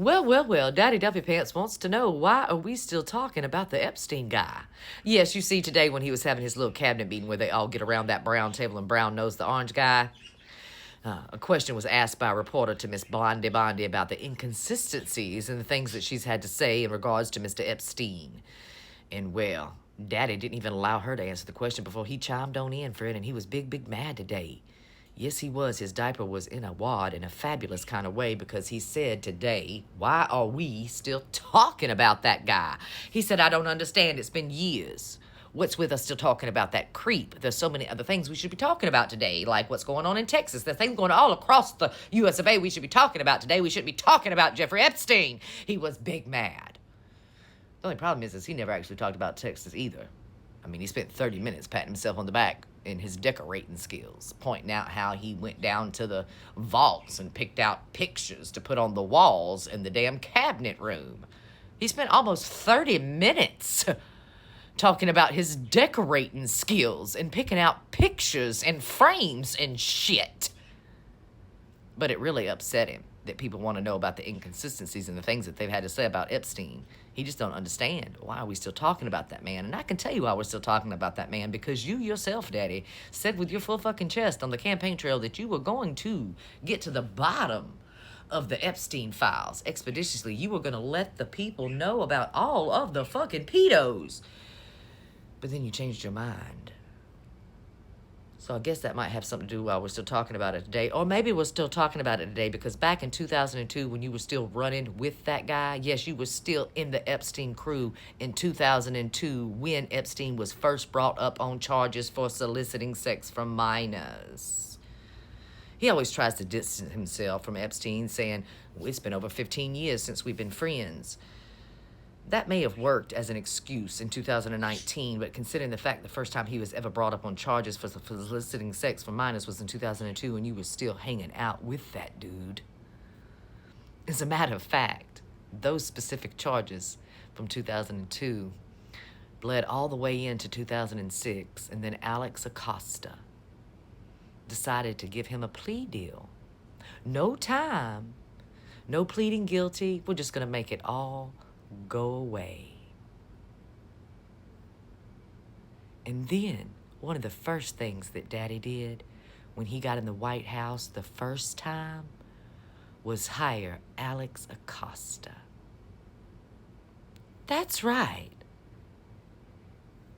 Well, Daddy Duffy Pants wants to know, why are we still talking about the Epstein guy? Yes, you see, today when he was having his little cabinet meeting where they all get around that brown table and Brown knows the orange guy, a question was asked by a reporter to Miss Bondi about the inconsistencies and the things that she's had to say in regards to Mr. Epstein. And well, Daddy didn't even allow her to answer the question before he chimed on in, Fred, and he was big mad today. Yes, he was. His diaper was in a wad in a fabulous kind of way because he said today, why are we still talking about that guy? He said, I don't understand. It's been years. What's with us still talking about that creep? There's so many other things we should be talking about today, like what's going on in Texas. There's things going on all across the US of A we should be talking about today. We shouldn't be talking about Jeffrey Epstein. He was big mad. The only problem is he never actually talked about Texas either. I mean, he spent 30 minutes patting himself on the back in his decorating skills, pointing out how he went down to the vaults and picked out pictures to put on the walls in the damn cabinet room. He spent almost 30 minutes talking about his decorating skills and picking out pictures and frames and shit. But it really upset him that people want to know about the inconsistencies and the things that they've had to say about Epstein. He just don't understand. Why are we still talking about that man? And I can tell you why we're still talking about that man, because you yourself, Daddy, said with your full fucking chest on the campaign trail that you were going to get to the bottom of the Epstein files expeditiously. You were going to let the people know about all of the fucking pedos. But then you changed your mind. So I guess that might have something to do while we're still talking about it today. Or maybe we're still talking about it today because back in 2002, when you were still running with that guy, yes, you were still in the Epstein crew in 2002 when Epstein was first brought up on charges for soliciting sex from minors. He always tries to distance himself from Epstein, saying, well, it's been over 15 years since we've been friends. That may have worked as an excuse in 2019, but considering the fact the first time he was ever brought up on charges for soliciting sex from minors was in 2002 and you were still hanging out with that dude. As a matter of fact, those specific charges from 2002 bled all the way into 2006, and then Alex Acosta decided to give him a plea deal. No time, no pleading guilty, we're just going to make it all go away. And then one of the first things that Daddy did when he got in the White House the first time was hire Alex Acosta. That's right.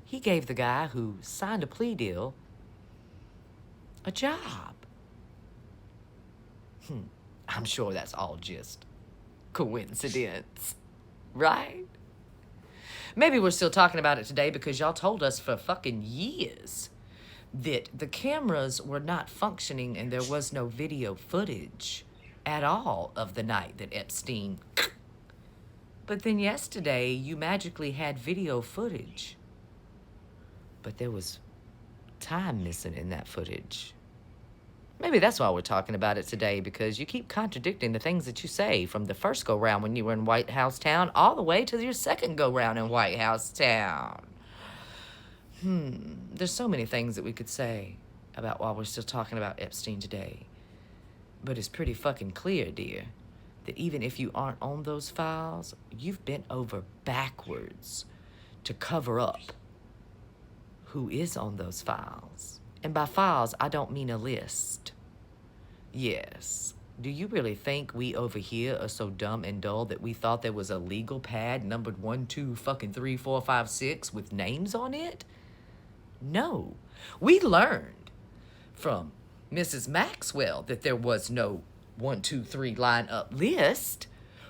He gave the guy who signed a plea deal a job. I'm sure that's all just coincidence. Right? Maybe we're still talking about it today because y'all told us for fucking years that the cameras were not functioning and there was no video footage at all of the night that Epstein... But then yesterday, you magically had video footage. But there was time missing in that footage. Maybe that's why we're talking about it today, because you keep contradicting the things that you say from the first go-round when you were in White House Town all the way to your second go-round in White House Town. There's so many things that we could say about why we're still talking about Epstein today. But it's pretty fucking clear, dear, that even if you aren't on those files, you've bent over backwards to cover up who is on those files. And by files, I don't mean a list. Yes. Do you really think we over here are so dumb and dull that we thought there was a legal pad numbered 1, 2, fucking 3, 4, 5, 6 with names on it? No. We learned from Mrs. Maxwell that there was no 1, 2, 3 line up list.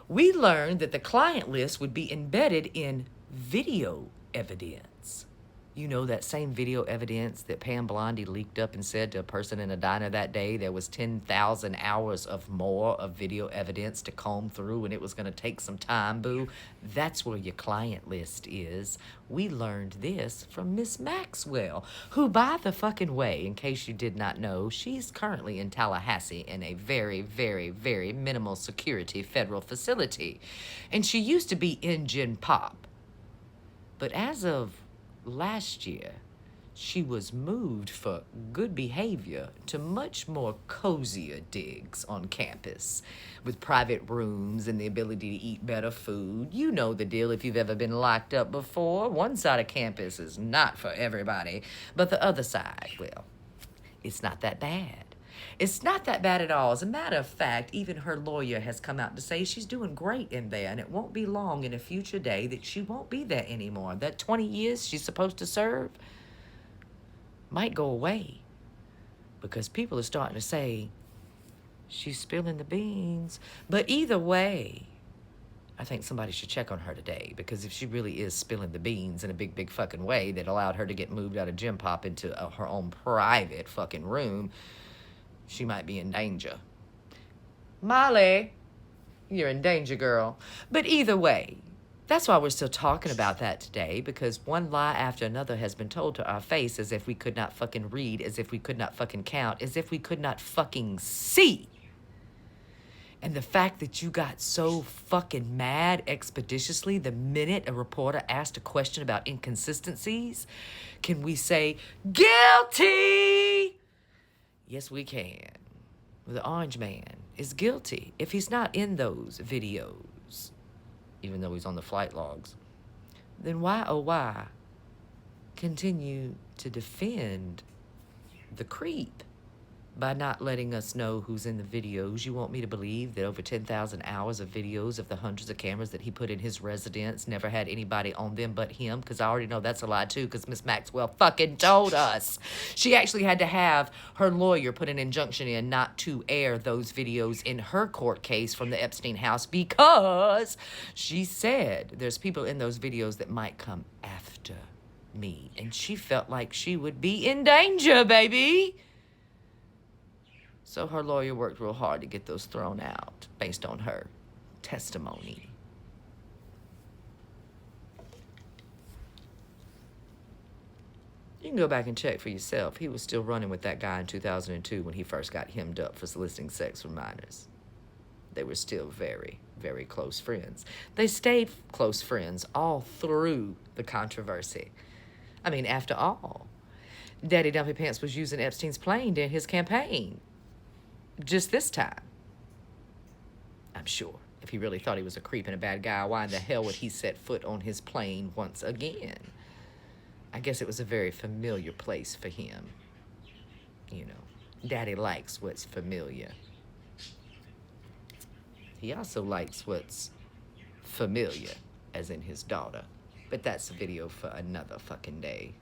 We learned that the client list would be embedded in video evidence. You know, that same video evidence that Pam Blondie leaked up and said to a person in a diner that day there was 10,000 hours of more of video evidence to comb through and it was going to take some time, boo. That's where your client list is. We learned this from Miss Maxwell, who, by the fucking way, in case you did not know, she's currently in Tallahassee in a very, very, very minimal security federal facility. And she used to be in Gen Pop. But as of last year, she was moved for good behavior to much more cozier digs on campus with private rooms and the ability to eat better food. You know the deal if you've ever been locked up before. One side of campus is not for everybody, but the other side, well, it's not that bad. It's not that bad at all. As a matter of fact, even her lawyer has come out to say she's doing great in there, and it won't be long in a future day that she won't be there anymore. That 20 years she's supposed to serve might go away because people are starting to say she's spilling the beans. But either way, I think somebody should check on her today, because if she really is spilling the beans in a big fucking way that allowed her to get moved out of gym pop into her own private fucking room, she might be in danger. Molly, you're in danger, girl. But either way, that's why we're still talking about that today, because one lie after another has been told to our face, as if we could not fucking read, as if we could not fucking count, as if we could not fucking see. And the fact that you got so fucking mad expeditiously the minute a reporter asked a question about inconsistencies, can we say, guilty? Yes, we can. The orange man is guilty if he's not in those videos, even though he's on the flight logs. Then why, oh why, continue to defend the creep by not letting us know who's in the videos? You want me to believe that over 10,000 hours of videos of the hundreds of cameras that he put in his residence never had anybody on them but him? Because I already know that's a lie too, because Miss Maxwell fucking told us. She actually had to have her lawyer put an injunction in not to air those videos in her court case from the Epstein house, because she said there's people in those videos that might come after me, and she felt like she would be in danger, baby. So her lawyer worked real hard to get those thrown out based on her testimony. You can go back and check for yourself. He was still running with that guy in 2002 when he first got hemmed up for soliciting sex from minors. They were still very, very close friends. They stayed close friends all through the controversy. I mean, after all, Daddy Dumpy Pants was using Epstein's plane during his campaign. Just this time. I'm sure if he really thought he was a creep and a bad guy, why in the hell would he set foot on his plane once again? I guess it was a very familiar place for him. You know, Daddy likes what's familiar. He also likes what's familiar, as in his daughter. But that's a video for another fucking day.